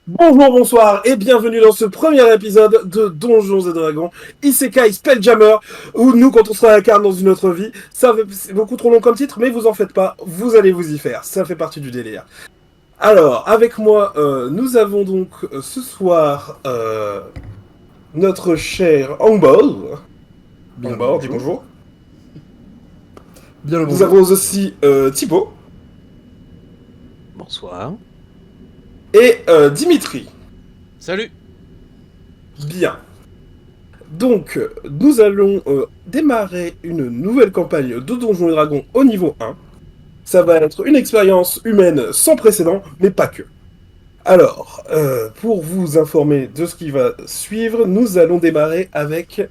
Bonjour, bonsoir et bienvenue dans ce premier épisode de Donjons et Dragons Isekai Spelljammer où nous, quand on se réincarne dans une autre vie, c'est beaucoup trop long comme titre, mais vous en faites pas, vous allez vous y faire, ça fait partie du délire. Alors, avec moi, nous avons donc ce soir notre cher Hangball. Bien le Hangball, dis bonjour. bonjour. Bien le Nous bonjour. avons aussi Thibaut Bonsoir. et Dimitri. Salut. Bien. Donc, nous allons démarrer une nouvelle campagne de Donjons et Dragons au niveau 1. Ça va être une expérience humaine sans précédent, mais pas que. Alors, pour vous informer de ce qui va suivre, nous allons démarrer avec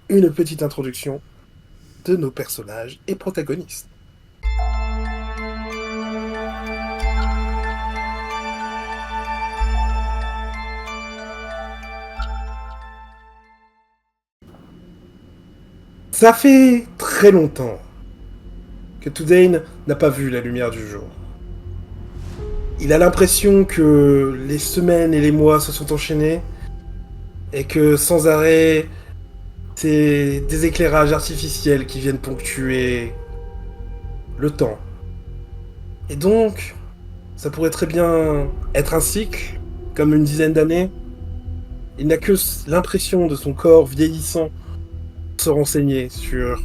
une petite introduction de nos personnages et protagonistes. Ça fait très longtemps que Tudain n'a pas vu la lumière du jour. Il a l'impression que les semaines et les mois se sont enchaînés et que sans arrêt, c'est des éclairages artificiels qui viennent ponctuer le temps. Et donc, ça pourrait très bien être un cycle, comme une dizaine d'années. Il n'a que l'impression de son corps vieillissant se renseigner sur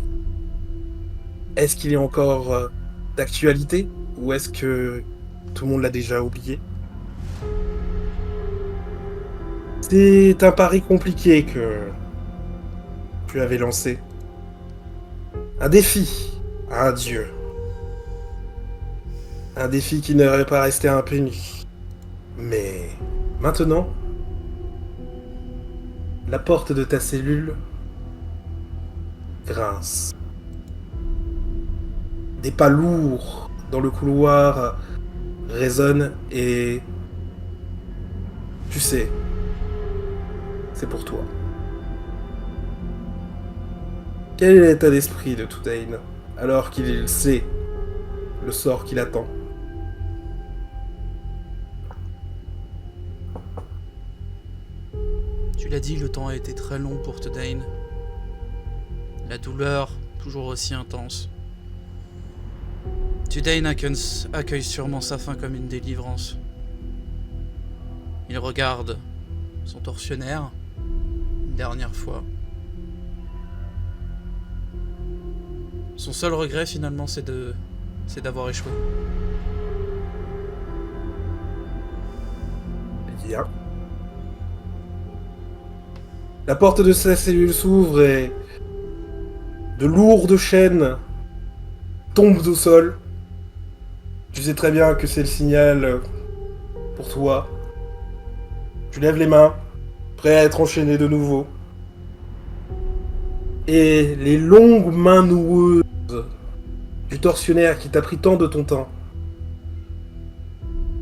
est-ce qu'il est encore d'actualité ou est-ce que tout le monde l'a déjà oublié. C'est un pari compliqué que tu avais lancé. Un défi à un dieu. Un défi qui n'aurait pas resté impuni. Mais maintenant, la porte de ta cellule grince. Des pas lourds dans le couloir résonnent et tu sais, c'est pour toi. Quel est l'état d'esprit de Tudain alors qu'il sait le sort qui l'attend? Tu l'as dit, le temps a été très long pour Tedain. La douleur, toujours aussi intense. Tedain accueille sûrement sa fin comme une délivrance. Il regarde son tortionnaire une dernière fois. Son seul regret finalement c'est d'avoir échoué. Bien. La porte de sa cellule s'ouvre et de lourdes chaînes tombent au sol. Tu sais très bien que c'est le signal pour toi. Tu lèves les mains, prêt à être enchaîné de nouveau. Et les longues mains noueuses du tortionnaire qui t'a pris tant de ton temps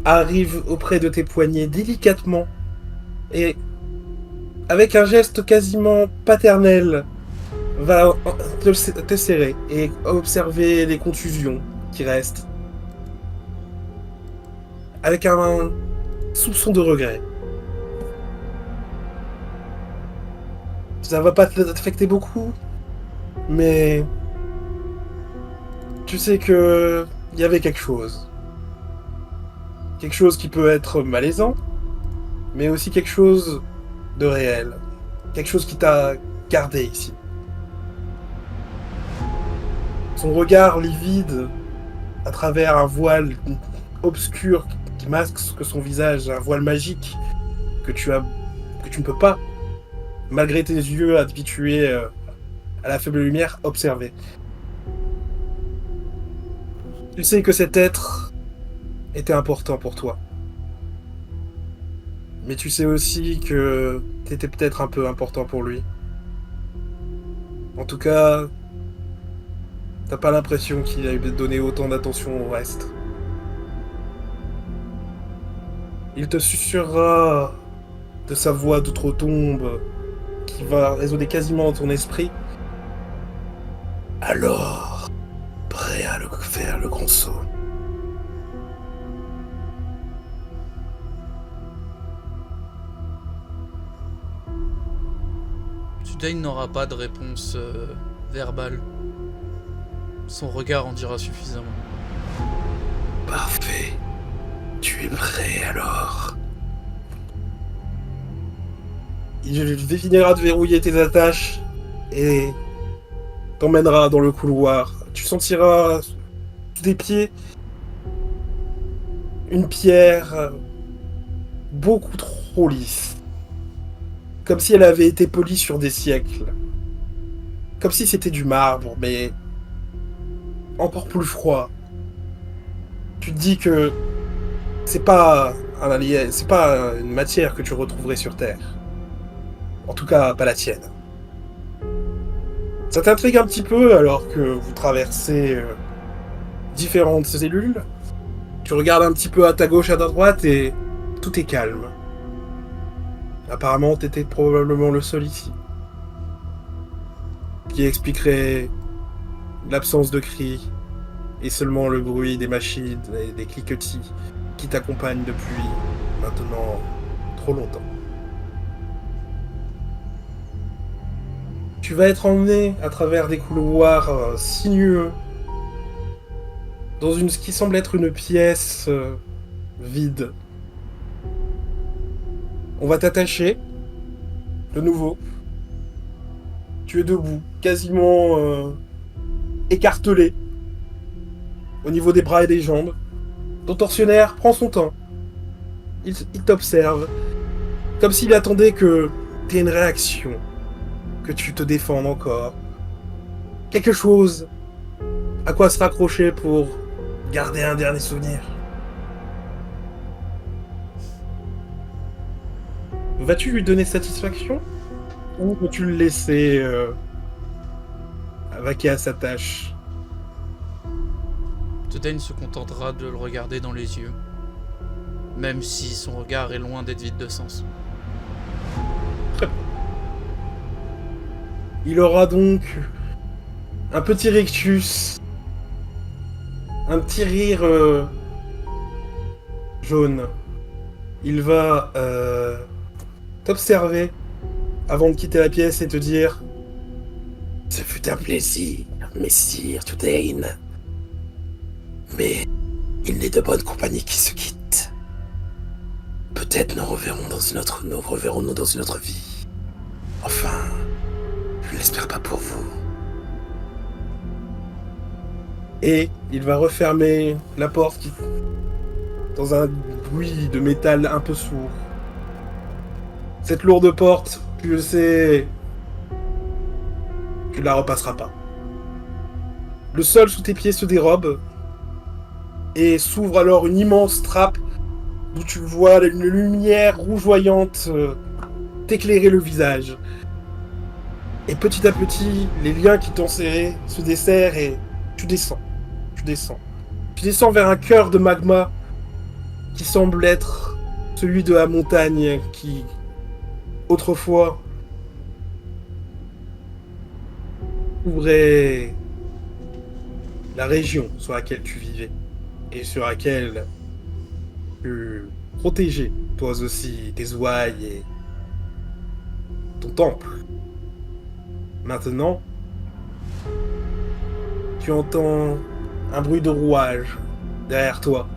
arrivent auprès de tes poignets délicatement et avec un geste quasiment paternel va te serrer et observer les contusions qui restent avec un soupçon de regret. Ça va pas t'affecter beaucoup, mais tu sais que il y avait quelque chose. Quelque chose qui peut être malaisant, mais aussi quelque chose de réel. Quelque chose qui t'a gardé ici. Son regard livide à travers un voile obscur qui masque que son visage, un voile magique que tu ne peux pas, malgré tes yeux habitués à la faible lumière, observer. Tu sais que cet être était important pour toi. Mais tu sais aussi que t'étais peut-être un peu important pour lui. En tout cas, t'as pas l'impression qu'il a donné autant d'attention au reste. Il te susurrera de sa voix d'outre-tombe qui va résonner quasiment dans ton esprit. Alors, prêt à faire le grand saut. Tudane n'aura pas de réponse verbale. Son regard en dira suffisamment. Parfait. Tu es prêt alors? Il finira de verrouiller tes attaches et t'emmènera dans le couloir. Tu sentiras sous tes pieds une pierre beaucoup trop lisse. Comme si elle avait été polie sur des siècles. Comme si c'était du marbre, mais encore plus froid. Tu te dis que c'est pas une matière que tu retrouverais sur Terre. En tout cas, pas la tienne. Ça t'intrigue un petit peu alors que vous traversez différentes cellules. Tu regardes un petit peu à ta gauche, à ta droite et tout est calme. Apparemment, t'étais probablement le seul ici. Qui expliquerait l'absence de cris et seulement le bruit des machines et des cliquetis qui t'accompagnent depuis maintenant trop longtemps. Tu vas être emmené à travers des couloirs sinueux dans ce qui semble être une pièce vide. On va t'attacher, de nouveau. Tu es debout, quasiment écartelé au niveau des bras et des jambes. Ton tortionnaire prend son temps. Il t'observe, comme s'il attendait que tu aies une réaction, que tu te défendes encore. Quelque chose à quoi se raccrocher pour garder un dernier souvenir. Vas-tu lui donner satisfaction ou peux-tu le laisser vaquer à sa tâche? Tudane se contentera de le regarder dans les yeux, même si son regard est loin d'être vide de sens. Très bien. Il aura donc un petit rictus, un petit rire jaune. Il va t'observer avant de quitter la pièce et te dire: ce fut un plaisir, messire Tudane. Mais il n'est de bonne compagnie qui se quitte. Peut-être nous reverrons dans une autre vie. Enfin, je ne l'espère pas pour vous. Et il va refermer la porte dans un bruit de métal un peu sourd. Cette lourde porte, tu le sais, tu ne la repasseras pas. Le sol sous tes pieds se dérobe et s'ouvre alors une immense trappe d'où tu vois une lumière rougeoyante t'éclairer le visage. Et petit à petit, les liens qui t'ont serré se desserrent et tu descends. Tu descends vers un cœur de magma qui semble être celui de la montagne qui, autrefois, couvrait la région sur laquelle tu vivais et sur laquelle tu protégeais, toi aussi, tes ouailles et ton temple. Maintenant, tu entends un bruit de rouage derrière toi.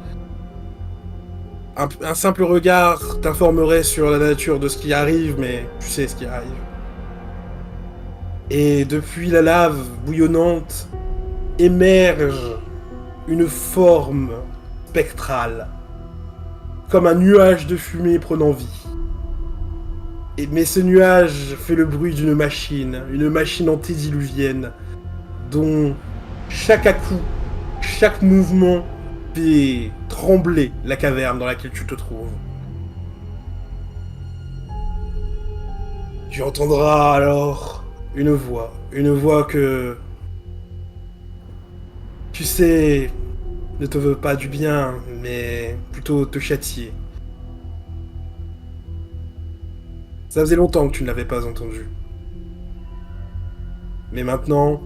Un simple regard t'informerait sur la nature de ce qui arrive, mais tu sais ce qui arrive. Et depuis la lave bouillonnante émerge une forme spectrale, comme un nuage de fumée prenant vie. Mais ce nuage fait le bruit d'une machine, une machine antédiluvienne, dont chaque à-coup, chaque mouvement fait trembler la caverne dans laquelle tu te trouves. Tu entendras alors une voix que tu sais ne te veut pas du bien, mais plutôt te châtier. Ça faisait longtemps que tu ne l'avais pas entendu. Mais maintenant,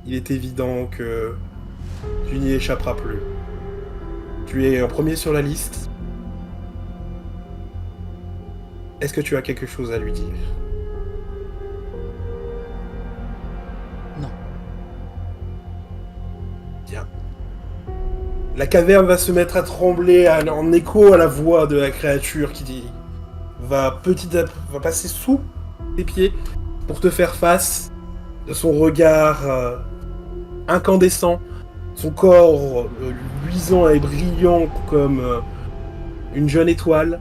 il est évident que tu n'y échapperas plus. Tu es en premier sur la liste. Est-ce que tu as quelque chose à lui dire? La caverne va se mettre à trembler en écho à la voix de la créature qui va va passer sous tes pieds pour te faire face. De son regard incandescent, son corps luisant et brillant comme une jeune étoile,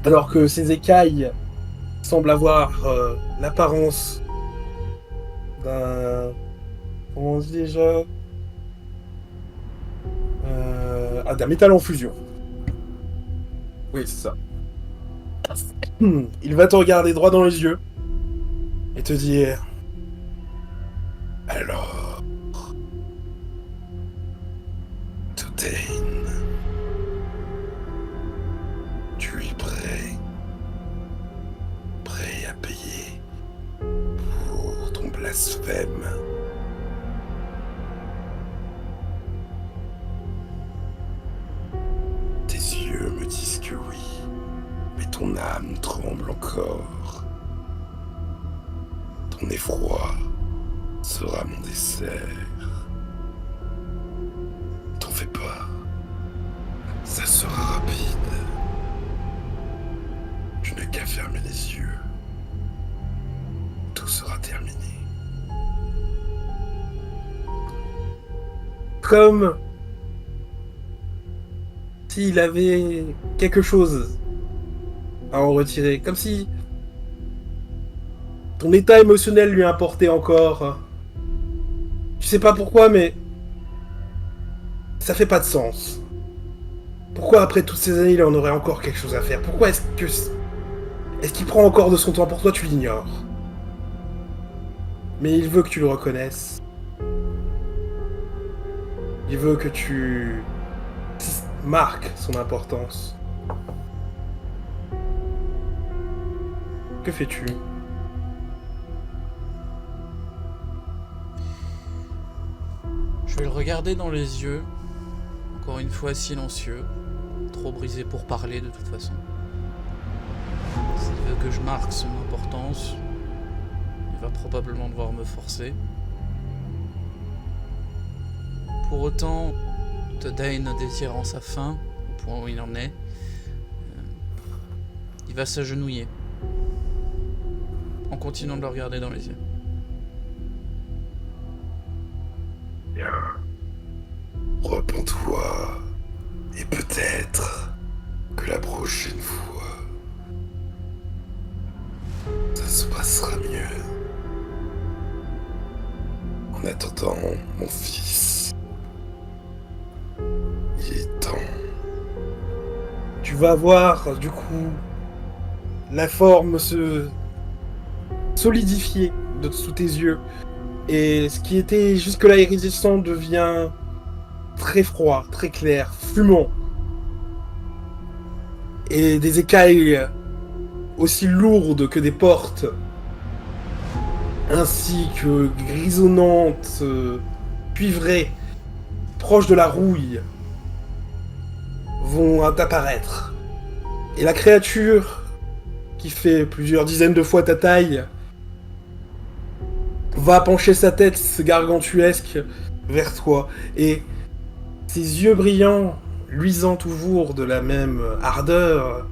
alors que ses écailles semblent avoir l'apparence d'un... Comment on dit déjà d'un métal en fusion. Oui, c'est ça. Il va te regarder droit dans les yeux et te dire... Alors... Tudain... Tu es prêt? Prêt à payer pour ton blasphème? Tes yeux me disent que oui, mais ton âme tremble encore. Ton effroi sera mon dessert. T'en fais pas, ça sera rapide. Tu n'as qu'à fermer les yeux. Tout sera terminé. Comme s'il avait quelque chose à en retirer. Comme si ton état émotionnel lui importait encore. Tu sais pas pourquoi, mais ça fait pas de sens. Pourquoi après toutes ces années, il en aurait encore quelque chose à faire? Pourquoi est-ce qu'il prend encore de son temps pour toi? Tu l'ignores. Mais il veut que tu le reconnaisses. Il veut que tu marques son importance. Que fais-tu? Je vais le regarder dans les yeux, encore une fois silencieux, trop brisé pour parler de toute façon. S'il veut que je marque son importance, il va probablement devoir me forcer. Pour autant, Tudain désirant sa fin, au point où il en est, il va s'agenouiller, en continuant de le regarder dans les yeux. Bien. Repens-toi, et peut-être que la prochaine fois, ça se passera mieux. En attendant, mon fils, il est temps. Tu vas voir, du coup, la forme se solidifier sous tes yeux. Et ce qui était jusque-là iridescent devient très froid, très clair, fumant. Et des écailles aussi lourdes que des portes, ainsi que grisonnantes, cuivrées, proches de la rouille, vont apparaître. Et la créature, qui fait plusieurs dizaines de fois ta taille, va pencher sa tête gargantuesque vers toi, et ses yeux brillants, luisant toujours de la même ardeur,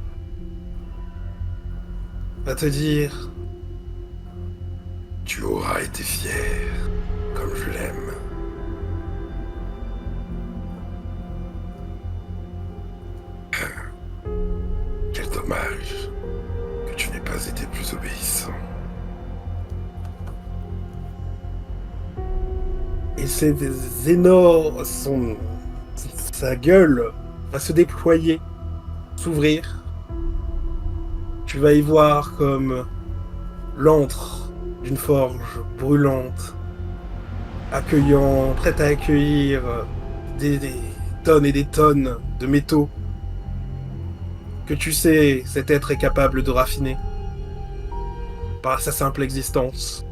va te dire: tu auras été fier, comme je l'aime. Quel dommage que tu n'aies pas été plus obéissant. Et c'est des énormes... Sa gueule va se déployer, s'ouvrir. Tu vas y voir comme l'antre d'une forge brûlante, prête à accueillir des tonnes et des tonnes de métaux que tu sais cet être est capable de raffiner par sa simple existence.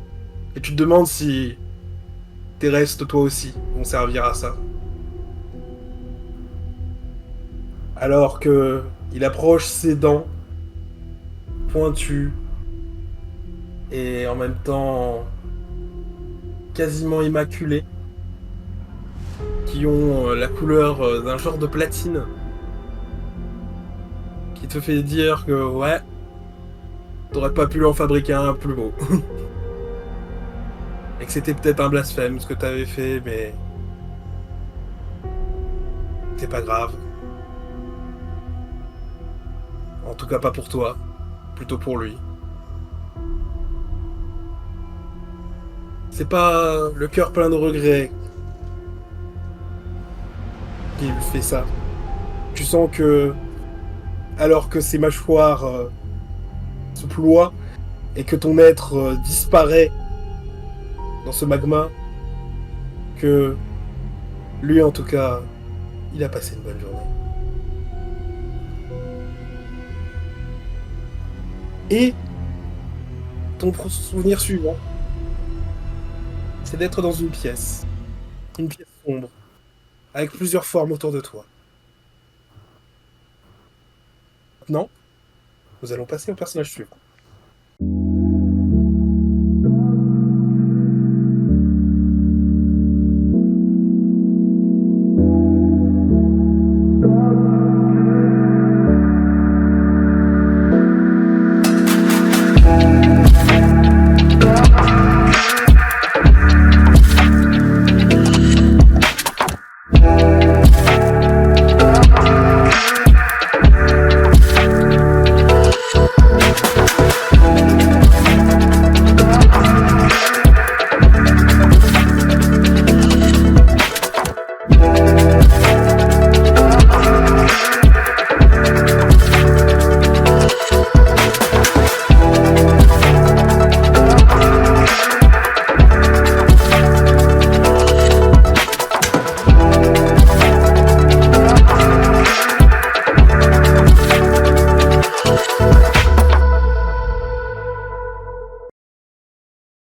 Et tu te demandes si tes restes, toi aussi, vont servir à ça. Alors que il approche ses dents pointues et en même temps quasiment immaculées, qui qui ont la couleur d'un genre de platine, qui te fait dire que ouais, t'aurais pas pu en fabriquer un plus beau. Et que c'était peut-être un blasphème ce que t'avais fait, mais c'est pas grave. En tout cas pas pour toi, plutôt pour lui. C'est pas le cœur plein de regrets qui fait ça. Tu sens que, alors que ses mâchoires se ploient et que ton être disparaît dans ce magma, que lui en tout cas, il a passé une bonne journée. Et ton souvenir suivant, c'est d'être dans une pièce sombre, avec plusieurs formes autour de toi. Maintenant, nous allons passer au personnage suivant.